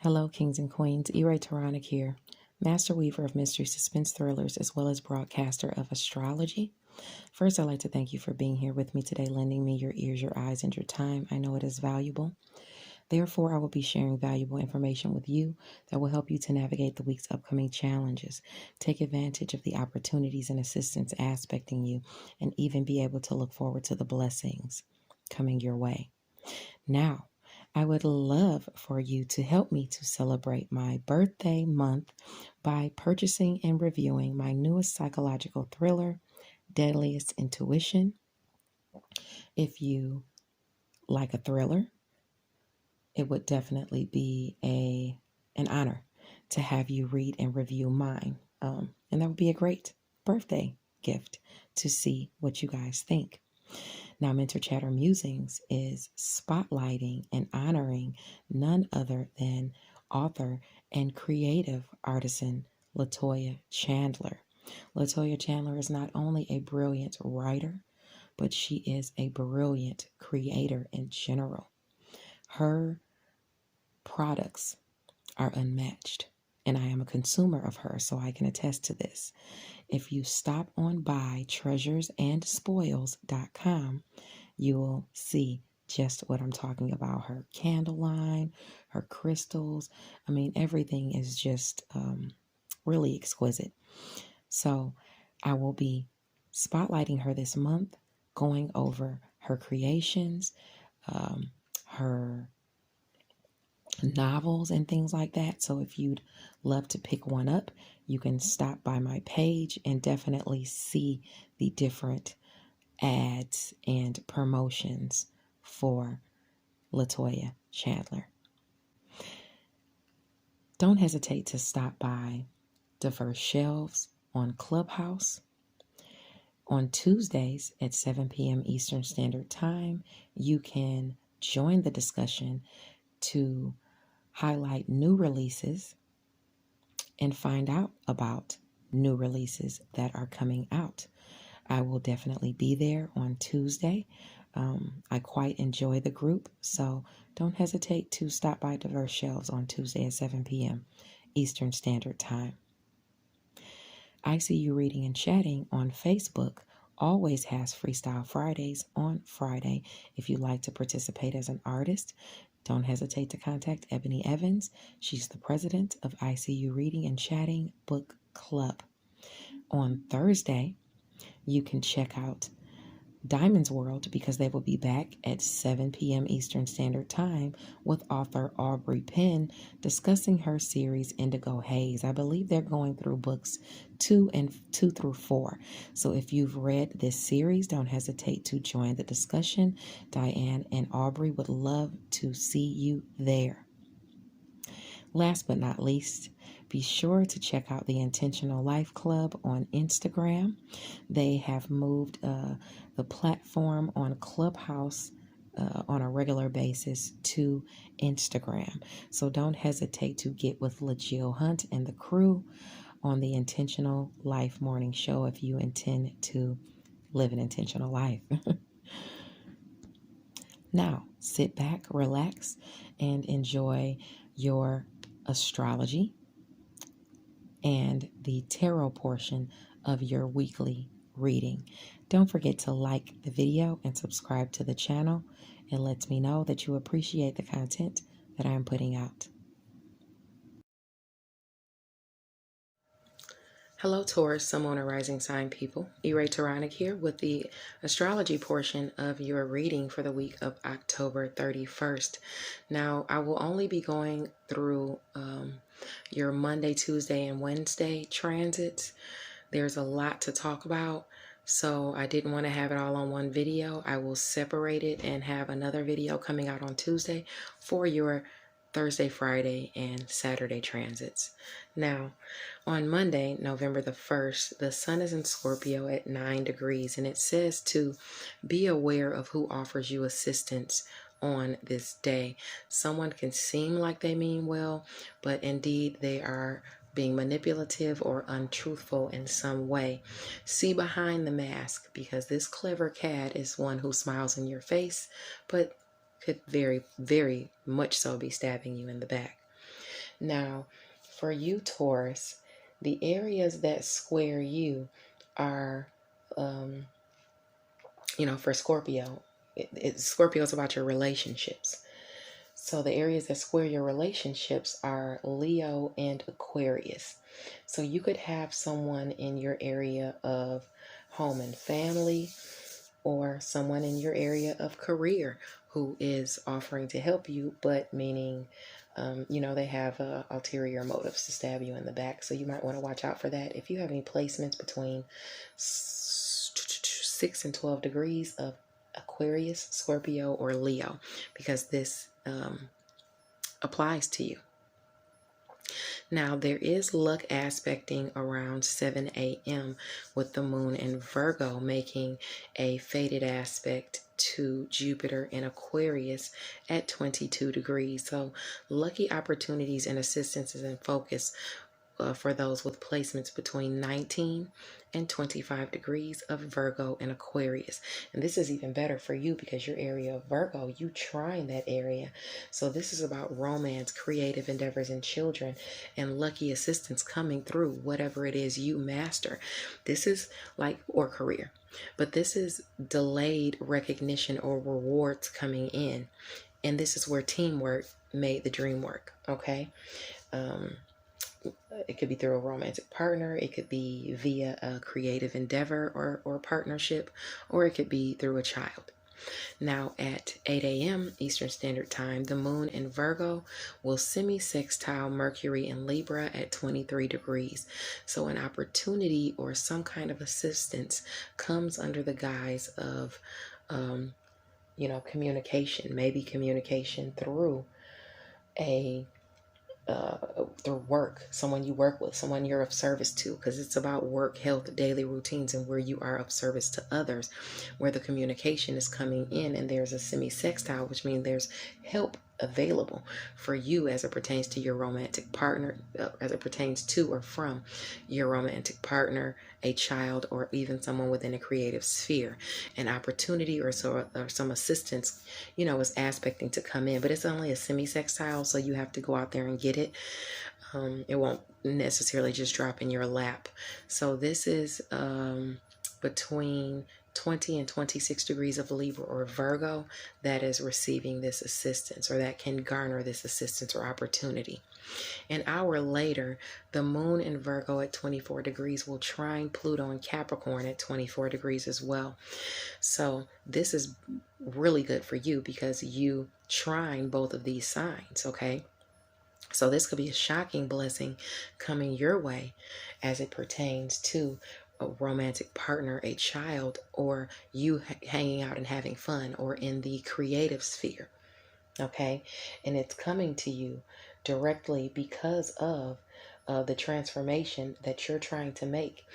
Hello, kings and queens. Taronic here, master weaver of mystery suspense thrillers, as well as broadcaster of astrology. First, I'd like to thank you for being here with me today, lending me your ears, your eyes, and your time. I know it is valuable. Therefore, I will be sharing valuable information with you that will help you to navigate the week's upcoming challenges, take advantage of the opportunities and assistance aspecting you, and even be able to look forward to the blessings coming your way. Now, I would love for you to help me to celebrate my birthday month by purchasing and reviewing my newest psychological thriller, Deadliest Intuition. If you like a thriller, it would definitely be an honor to have you read and review mine. And that would be a great birthday gift to see what you guys think. Now, Mentor Chatter Musings is spotlighting and honoring none other than author and creative artisan Latoya Chandler. Latoya Chandler is not only a brilliant writer, but she is a brilliant creator in general. Her products are unmatched, and I am a consumer of her, so I can attest to this. If you stop on by treasuresandspoils.com, you will see just what I'm talking about. Her candle line, her crystals. I mean, everything is just really exquisite. So I will be spotlighting her this month, going over her creations, her novels and things like that. So if you'd love to pick one up, you can stop by my page and definitely see the different ads and promotions for Latoya Chandler. Don't hesitate to stop by Diverse Shelves on Clubhouse. On Tuesdays at 7 p.m. Eastern Standard Time, you can join the discussion to highlight new releases and find out about new releases that are coming out. I will definitely be there on Tuesday. I quite enjoy the group, so don't hesitate to stop by Diverse Shelves on Tuesday at 7 p.m. Eastern Standard Time. I See You Reading and Chatting on Facebook always has Freestyle Fridays on Friday. If you'd like to participate as an artist, don't hesitate to contact Ebony Evans. She's the president of ICU Reading and Chatting Book Club. On Thursday, you can check out Diamond's World because they will be back at 7 p.m. Eastern Standard Time with author Aubrey Penn discussing her series Indigo Haze. I believe they're going through books 2 through 4. So if you've read this series, don't hesitate to join the discussion. Diane and Aubrey would love to see you there. Last but not least, be sure to check out the Intentional Life Club on Instagram. They have moved the platform on Clubhouse on a regular basis to Instagram. So don't hesitate to get with LaJill Hunt and the crew on the Intentional Life Morning Show if you intend to live an intentional life. Now, sit back, relax, and enjoy your astrology and the tarot portion of your weekly reading. Don't forget to like the video and subscribe to the channel. It lets me know that you appreciate the content that I'm putting out. Hello, Taurus, Sun, Moon, and Rising Sign people. Taronic here with the astrology portion of your reading for the week of October 31st. Now, I will only be going through your Monday, Tuesday, and Wednesday transits. There's a lot to talk about, so I didn't want to have it all on one video. I will separate it and have another video coming out on Tuesday for your Thursday, Friday, and Saturday transits. Now, on Monday, November the 1st, the sun is in Scorpio at 9 degrees, and it says to be aware of who offers you assistance on this day. Someone can seem like they mean well, but indeed they are being manipulative or untruthful in some way. See behind the mask, because this clever cat is one who smiles in your face, but could very, very much so be stabbing you in the back. Now, for you, Taurus, the areas that square you are, for Scorpio, Scorpio is about your relationships. So the areas that square your relationships are Leo and Aquarius. So you could have someone in your area of home and family, or someone in your area of career who is offering to help you, but meaning, they have ulterior motives to stab you in the back. So you might want to watch out for that. If you have any placements between 6 and 12 degrees of Aquarius, Scorpio, or Leo, because this applies to you. Now, there is luck aspecting around 7 a.m. with the moon in Virgo, making a fated aspect to Jupiter in Aquarius at 22 degrees. So lucky opportunities and assistances and focus for those with placements between 19 and 25 degrees of Virgo and Aquarius. And this is even better for you because your area of Virgo, you trine that area. So this is about romance, creative endeavors, and children, and lucky assistance coming through whatever it is you master. This is or career, but this is delayed recognition or rewards coming in. And this is where teamwork made the dream work, okay? It could be through a romantic partner. It could be via a creative endeavor or partnership, or it could be through a child. Now at 8 a.m. Eastern Standard Time, the moon in Virgo will semi-sextile Mercury in Libra at 23 degrees. So an opportunity or some kind of assistance comes under the guise of, communication, maybe communication through through work, someone you work with, someone you're of service to, because it's about work, health, daily routines, and where you are of service to others, where the communication is coming in, and there's a semi-sextile, which means there's help available for you as it pertains to your romantic partner, as it pertains to or from your romantic partner, a child, or even someone within a creative sphere. An opportunity or some assistance, is aspecting to come in, but it's only a semi-sextile, so you have to go out there and get it. It won't necessarily just drop in your lap. So this is between 20 and 26 degrees of Libra or Virgo that is receiving this assistance, or that can garner this assistance or opportunity. An hour later, the moon in Virgo at 24 degrees will trine Pluto in Capricorn at 24 degrees as well. So this is really good for you because you trine both of these signs, okay? So this could be a shocking blessing coming your way as it pertains to a romantic partner, a child, or you hanging out and having fun, or in the creative sphere, okay? And it's coming to you directly because of the transformation that you're trying to make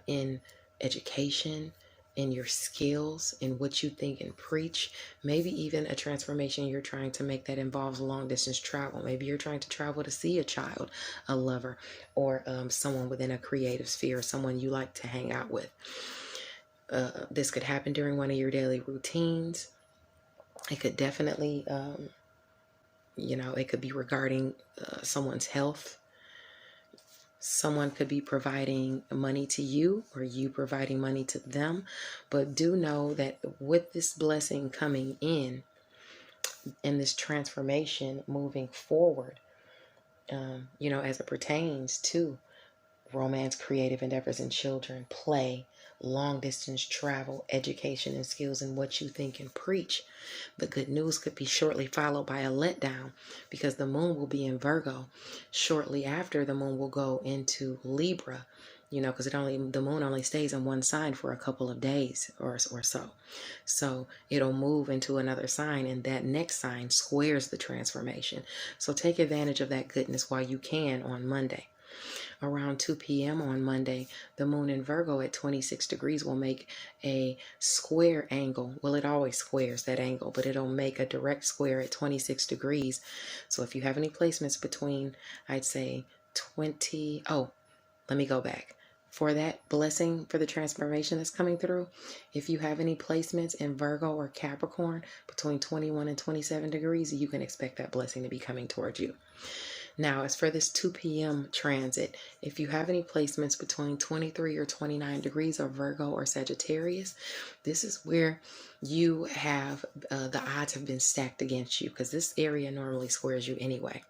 in education, in your skills, in what you think and preach. Maybe even a transformation you're trying to make that involves long distance travel. Maybe you're trying to travel to see a child, a lover, or someone within a creative sphere, someone you like to hang out with. This could happen during one of your daily routines. It could definitely, it could be regarding someone's health. Someone could be providing money to you, or you providing money to them. But do know that with this blessing coming in and this transformation moving forward, as it pertains to romance, creative endeavors, and children, play, long distance travel, education, and skills in what you think and preach, the good news could be shortly followed by a letdown, because the moon will be in Virgo. Shortly after, the moon will go into Libra, because the moon only stays in one sign for a couple of days or so. So it'll move into another sign, and that next sign squares the transformation. So take advantage of that goodness while you can on Monday. Around 2 p.m. on Monday, the moon in Virgo at 26 degrees will make a square angle. Well, it always squares that angle, but it'll make a direct square at 26 degrees. So if you have any placements between, I'd say let me go back. For that blessing, for the transformation that's coming through, if you have any placements in Virgo or Capricorn between 21 and 27 degrees, you can expect that blessing to be coming towards you. Now, as for this 2 p.m. transit, if you have any placements between 23 or 29 degrees of Virgo or Sagittarius, this is where you have the odds have been stacked against you, because this area normally squares you anyway.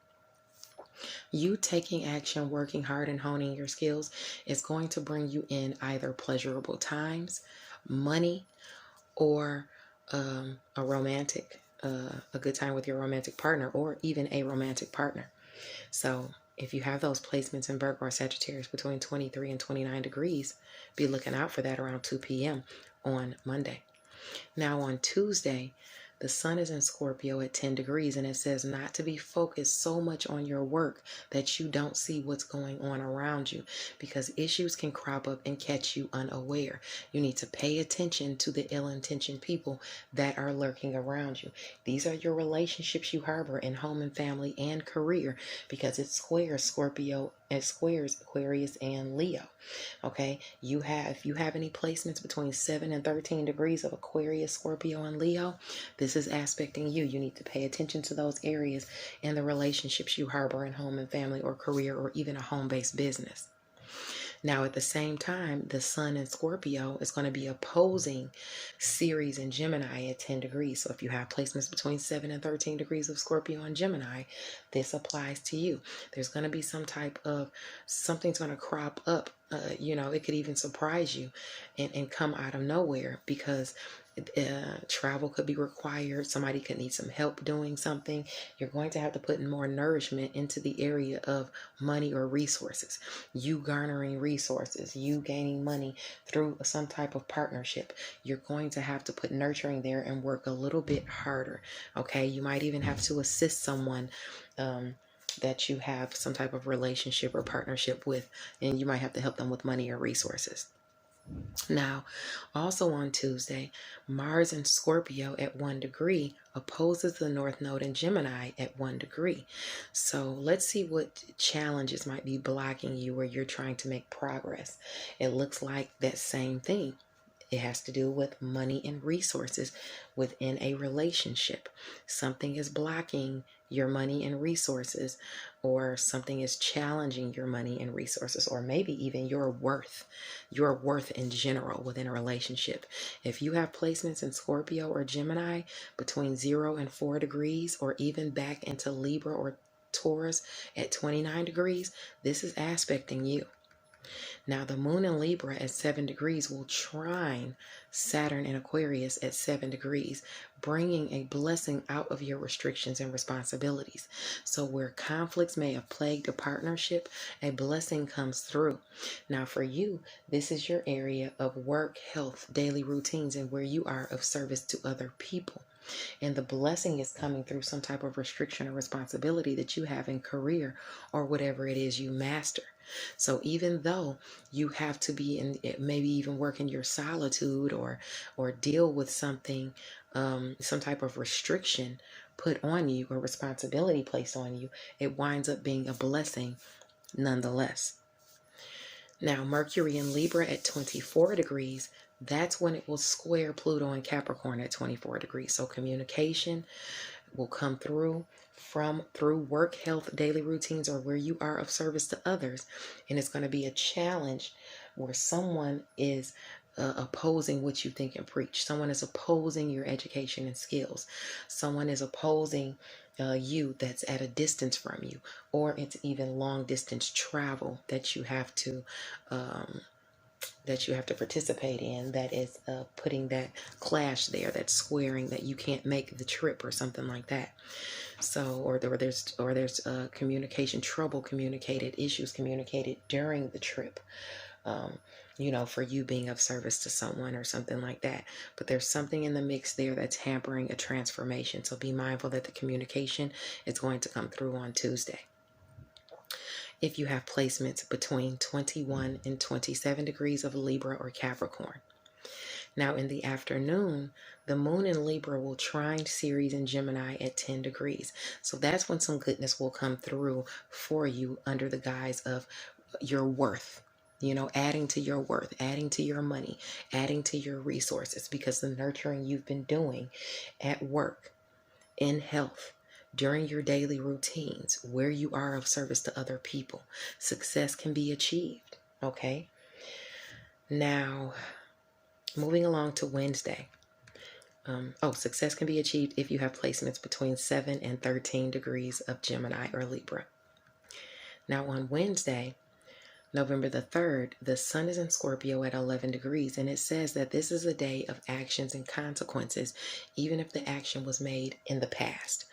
You taking action, working hard, and honing your skills is going to bring you in either pleasurable times, money, or a romantic, a good time with your romantic partner, or even a romantic partner. So if you have those placements in Virgo or Sagittarius between 23 and 29 degrees, be looking out for that around 2 p.m. on Monday. Now on Tuesday, the sun is in Scorpio at 10 degrees, and it says not to be focused so much on your work that you don't see what's going on around you, because issues can crop up and catch you unaware. You need to pay attention to the ill-intentioned people that are lurking around you. These are your relationships you harbor in home and family and career, because it squares Scorpio, it squares Aquarius and Leo. Okay, if you have any placements between 7 and 13 degrees of Aquarius, Scorpio, and Leo, this is aspecting you. You need to pay attention to those areas and the relationships you harbor in home and family or career, or even a home-based business. Now, at the same time, the sun in Scorpio is going to be opposing Ceres and Gemini at 10 degrees. So if you have placements between 7 and 13 degrees of Scorpio and Gemini, this applies to you. There's going to be something's going to crop up. It could even surprise you and come out of nowhere, because travel could be required. Somebody could need some help doing something. You're going to have to put in more nourishment into the area of money or resources. You garnering resources, you gaining money through some type of partnership. You're going to have to put nurturing there and work a little bit harder. Okay, you might even have to assist someone that you have some type of relationship or partnership with, and you might have to help them with money or resources. Now, also on Tuesday, Mars in Scorpio at 1 degree opposes the North Node in Gemini at 1 degree. So let's see what challenges might be blocking you where you're trying to make progress. It looks like that same thing. It has to do with money and resources within a relationship. Something is blocking your money and resources, or something is challenging your money and resources, or maybe even your worth in general within a relationship. If you have placements in Scorpio or Gemini between 0 and 4 degrees, or even back into Libra or Taurus at 29 degrees, this is aspecting you. Now, the moon in Libra at 7 degrees will trine Saturn in Aquarius at 7 degrees, bringing a blessing out of your restrictions and responsibilities. So where conflicts may have plagued a partnership, a blessing comes through. Now, for you, this is your area of work, health, daily routines, and where you are of service to other people. And the blessing is coming through some type of restriction or responsibility that you have in career, or whatever it is you master. So even though you have to be in, maybe even work in your solitude, or deal with something, some type of restriction put on you or responsibility placed on you, it winds up being a blessing nonetheless. Now, Mercury in Libra at 24 degrees, that's when it will square Pluto and Capricorn at 24 degrees. So communication will come through work, health, daily routines, or where you are of service to others. And it's going to be a challenge where someone is opposing what you think and preach. Someone is opposing your education and skills. Someone is opposing you that's at a distance from you, or it's even long distance travel that you have to participate in, that is putting that clash there, that's squaring that you can't make the trip or something like that. So, or there's communication trouble communicated, issues communicated during the trip, for you being of service to someone or something like that. But there's something in the mix there that's hampering a transformation. So be mindful that the communication is going to come through on Tuesday. If you have placements between 21 and 27 degrees of Libra or Capricorn. Now in the afternoon, the moon in Libra will trine Ceres and Gemini at 10 degrees. So that's when some goodness will come through for you under the guise of your worth. Adding to your worth, adding to your money, adding to your resources, because the nurturing you've been doing at work, in health, during your daily routines, where you are of service to other people, success can be achieved. Okay. Now, moving along to Wednesday. Success can be achieved if you have placements between 7 and 13 degrees of Gemini or Libra. Now, on Wednesday, November the 3rd, the sun is in Scorpio at 11 degrees, and it says that this is a day of actions and consequences, even if the action was made in the past.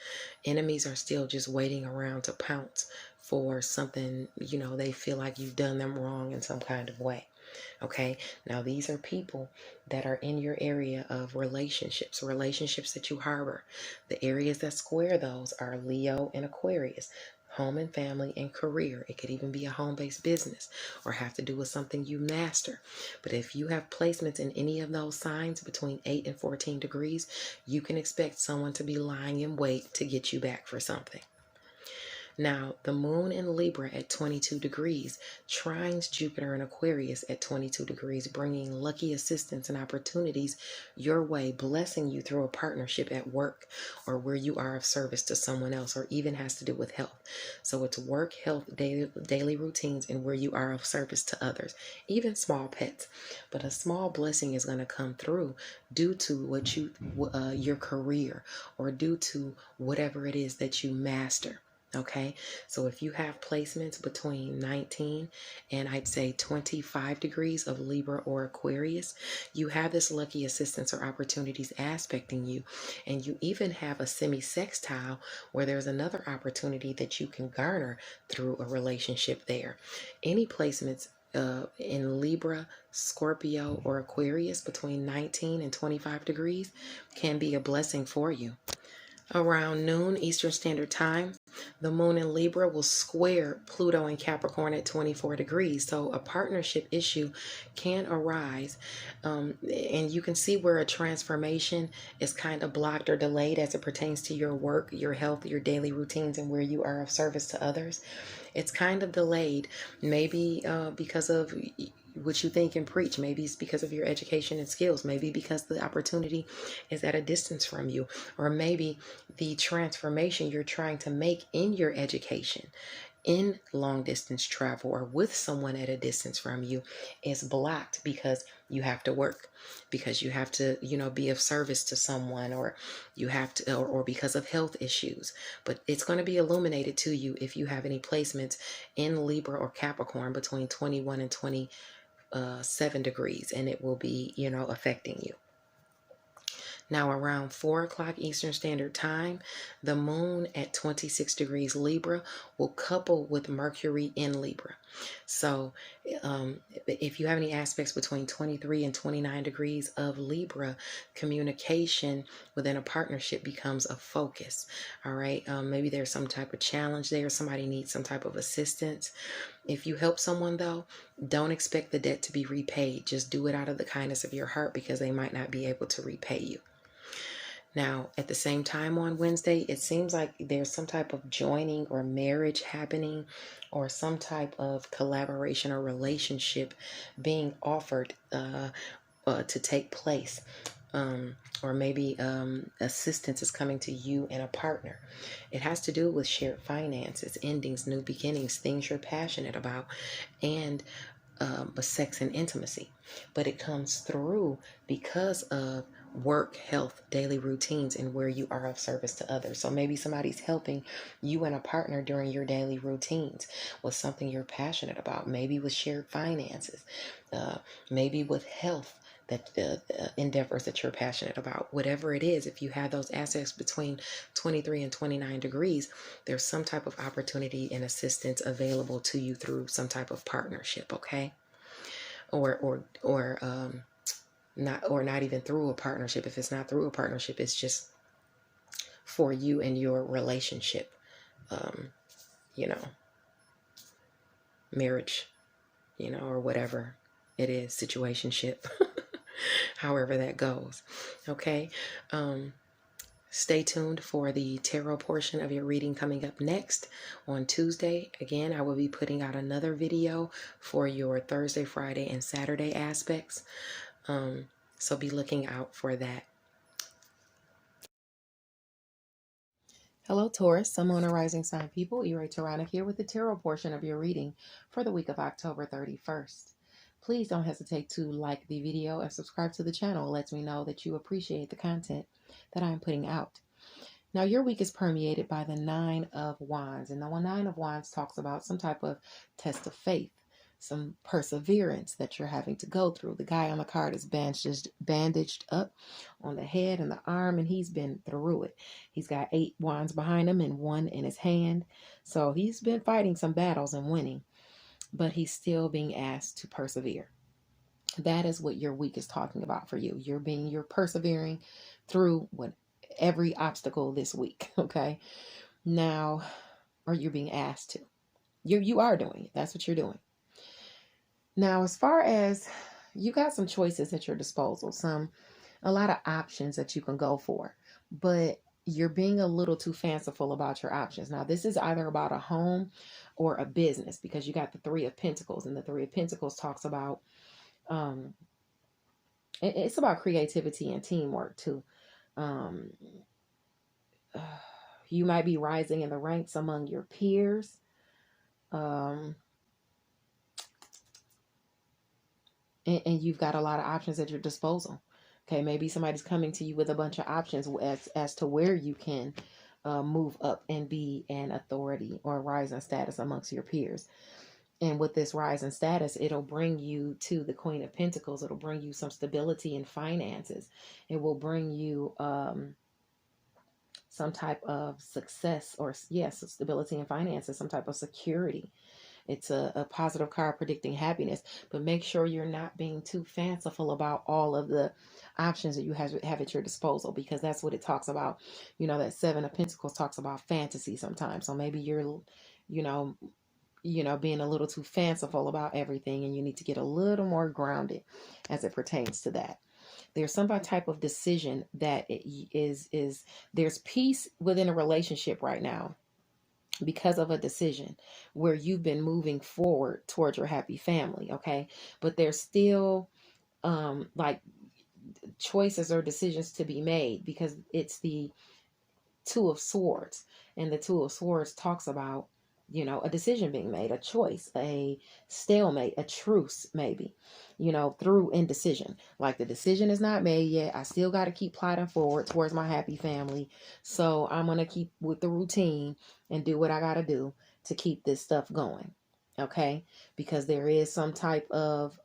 Enemies are still just waiting around to pounce for something, they feel like you've done them wrong in some kind of way. Okay, now these are people that are in your area of relationships that you harbor. The areas that square those are Leo and Aquarius. Home and family and career. It could even be a home-based business or have to do with something you master. But if you have placements in any of those signs between 8 and 14 degrees, you can expect someone to be lying in wait to get you back for something. Now, the moon in Libra at 22 degrees trines Jupiter in Aquarius at 22 degrees, bringing lucky assistance and opportunities your way, blessing you through a partnership at work or where you are of service to someone else, or even has to do with health. So it's work, health, daily routines, and where you are of service to others, even small pets. But a small blessing is going to come through due to your career, or due to whatever it is that you master. Okay, so if you have placements between 19 and I'd say 25 degrees of Libra or Aquarius, you have this lucky assistance or opportunities aspecting you. And you even have a semi-sextile where there's another opportunity that you can garner through a relationship there. Any placements in Libra, Scorpio, or Aquarius between 19 and 25 degrees can be a blessing for you. Around noon Eastern Standard Time, the moon in Libra will square Pluto in Capricorn at 24 degrees. So a partnership issue can arise. And you can see where a transformation is kind of blocked or delayed as it pertains to your work, your health, your daily routines, and where you are of service to others. It's kind of delayed, maybe because of what you think and preach. Maybe it's because of your education and skills. Maybe because the opportunity is at a distance from you. Or maybe the transformation you're trying to make in your education, in long distance travel, or with someone at a distance from you is blocked because you have to work, because you have to, be of service to someone, or you have to, or because of health issues. But it's going to be illuminated to you if you have any placements in Libra or Capricorn between 21 and 27 degrees, and it will be, affecting you. Now, around 4 o'clock Eastern Standard Time, the moon at 26 degrees Libra will couple with Mercury in Libra. So if you have any aspects between 23 and 29 degrees of Libra, communication within a partnership becomes a focus. All right. Maybe there's some type of challenge there. Somebody needs some type of assistance. If you help someone, though, don't expect the debt to be repaid. Just do it out of the kindness of your heart, because they might not be able to repay you. Now, at the same time on Wednesday, it seems like there's some type of joining or marriage happening, or some type of collaboration or relationship being offered to take place. Or maybe assistance is coming to you and a partner. It has to do with shared finances, endings, new beginnings, things you're passionate about, and sex and intimacy. But it comes through because of work, health, daily routines, and where you are of service to others. So maybe somebody's helping you and a partner during your daily routines with something you're passionate about, maybe with shared finances, maybe with health, that endeavors that you're passionate about. Whatever it is, if you have those assets between 23 and 29 degrees, there's some type of opportunity and assistance available to you through some type of partnership. Okay. Or not even through a partnership. If it's not through a partnership, it's just for you and your relationship, marriage, or whatever it is, situationship, however that goes. Okay. Stay tuned for the tarot portion of your reading coming up next on Tuesday. Again, I will be putting out another video for your Thursday, Friday, and Saturday aspects. So be looking out for that. Hello, Taurus, Sun, Moon, and Rising Sign people. Ira Tarana here with the tarot portion of your reading for the week of October 31st. Please don't hesitate to like the video and subscribe to the channel. It lets me know that you appreciate the content that I'm putting out. Now, your week is permeated by the Nine of Wands, and the Nine of Wands talks about some type of test of faith, some perseverance that you're having to go through. The guy on the card is bandaged up on the head and the arm, and he's been through it. He's got 8 wands behind him and 1 in his hand. So he's been fighting some battles and winning, but he's still being asked to persevere. That is what your week is talking about for you. You're persevering through every obstacle this week. Okay. Now, or you're being asked to. You are doing it. That's what you're doing. Now, as far as you got some choices at your disposal, a lot of options that you can go for, but you're being a little too fanciful about your options. Now, this is either about a home or a business, because you got the Three of Pentacles, and the Three of Pentacles talks about, it's about creativity and teamwork too. You might be rising in the ranks among your peers. And you've got a lot of options at your disposal. Okay, maybe somebody's coming to you with a bunch of options as to where you can move up and be an authority or rise in status amongst your peers. And with this rise in status, it'll bring you to the Queen of Pentacles. It'll bring you some stability in finances. It will bring you some type of success, or yes, stability in finances, some type of security. It's a positive card predicting happiness, but make sure you're not being too fanciful about all of the options that you have at your disposal, because that's what it talks about. You know, that Seven of Pentacles talks about fantasy sometimes. So maybe you're, being a little too fanciful about everything, and you need to get a little more grounded as it pertains to that. There's some type of decision that there's peace within a relationship right now because of a decision where you've been moving forward towards your happy family. Okay. But there's still like choices or decisions to be made, because it's the Two of Swords, and the Two of Swords talks about, a decision being made, a choice, a stalemate, a truce, maybe, through indecision. Like, the decision is not made yet. I still got to keep plodding forward towards my happy family. So I'm going to keep with the routine and do what I got to do to keep this stuff going. Okay. Because there is some type of,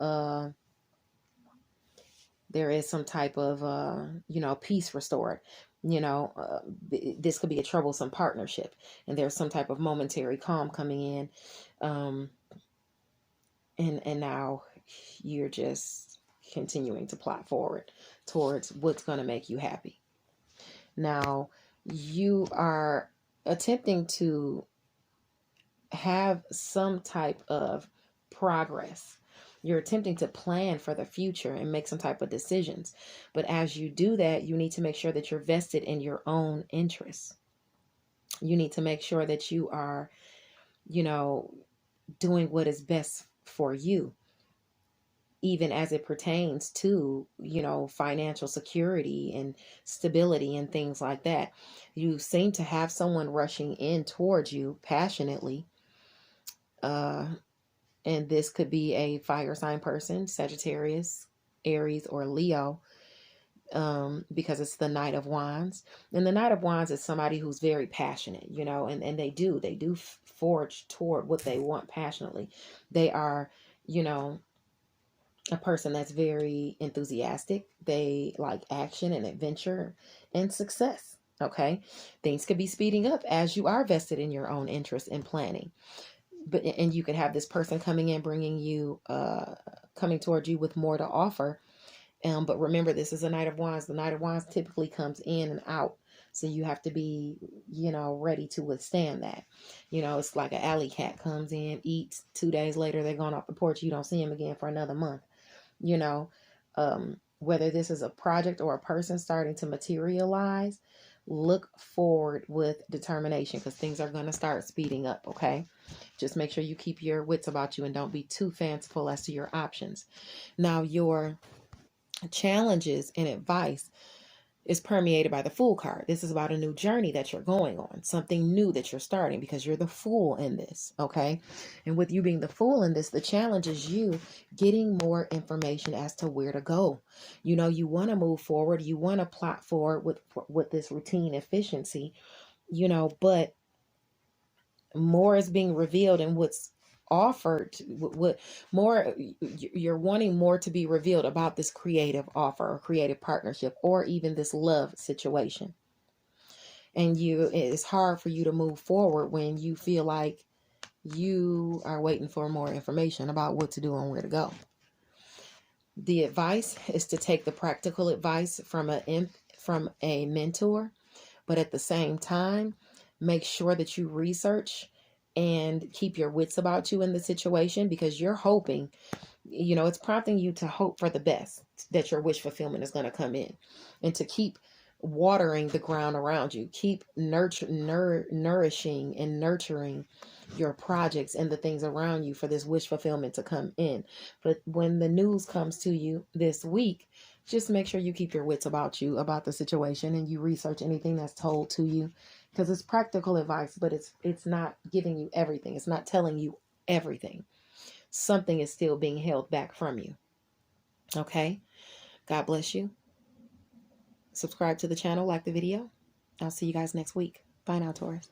peace restored. This could be a troublesome partnership, and there's some type of momentary calm coming in. And now you're just continuing to plot forward towards what's going to make you happy. Now, you are attempting to have some type of progress. You're attempting to plan for the future and make some type of decisions. But as you do that, you need to make sure that you're vested in your own interests. You need to make sure that you are, doing what is best for you, even as it pertains to, financial security and stability and things like that. You seem to have someone rushing in towards you passionately. And this could be a fire sign person, Sagittarius, Aries, or Leo, because it's the Knight of Wands. And the Knight of Wands is somebody who's very passionate, and they do forge toward what they want passionately. They are, a person that's very enthusiastic. They like action and adventure and success. Okay. Things could be speeding up as you are vested in your own interest in planning. And you could have this person coming in, bringing you, coming towards you with more to offer. But remember, this is a Knight of Wands. The Knight of Wands typically comes in and out. So you have to be, ready to withstand that. It's like an alley cat comes in, eats, 2 days later, they're gone off the porch. You don't see him again for another month. Whether this is a project or a person starting to materialize, look forward with determination, because things are going to start speeding up. Okay. Just make sure you keep your wits about you and don't be too fanciful as to your options. Now, your challenges and advice, is permeated by the Fool card. This is about a new journey that you're going on, something new that you're starting, because you're the Fool in this, okay? And with you being the Fool in this, the challenge is you getting more information as to where to go. You know, you want to move forward, you want to plot forward with this routine efficiency, you know, but more is being revealed, and what's offered, what more you're wanting more to be revealed about this creative offer or creative partnership, or even this love situation. And it's hard for you to move forward when you feel like you are waiting for more information about what to do and where to go. The advice is to take the practical advice from a mentor, but at the same time, make sure that you research and keep your wits about you in the situation, because you're hoping, you know, it's prompting you to hope for the best, that your wish fulfillment is going to come in, and to keep watering the ground around you, keep nourishing and nurturing your projects and the things around you for this wish fulfillment to come in. But when the news comes to you this week, just make sure you keep your wits about you, about the situation, and you research anything that's told to you, because it's practical advice, but it's not giving you everything. It's not telling you everything. Something is still being held back from you. Okay? God bless you. Subscribe to the channel, like the video. I'll see you guys next week. Bye now, Taurus.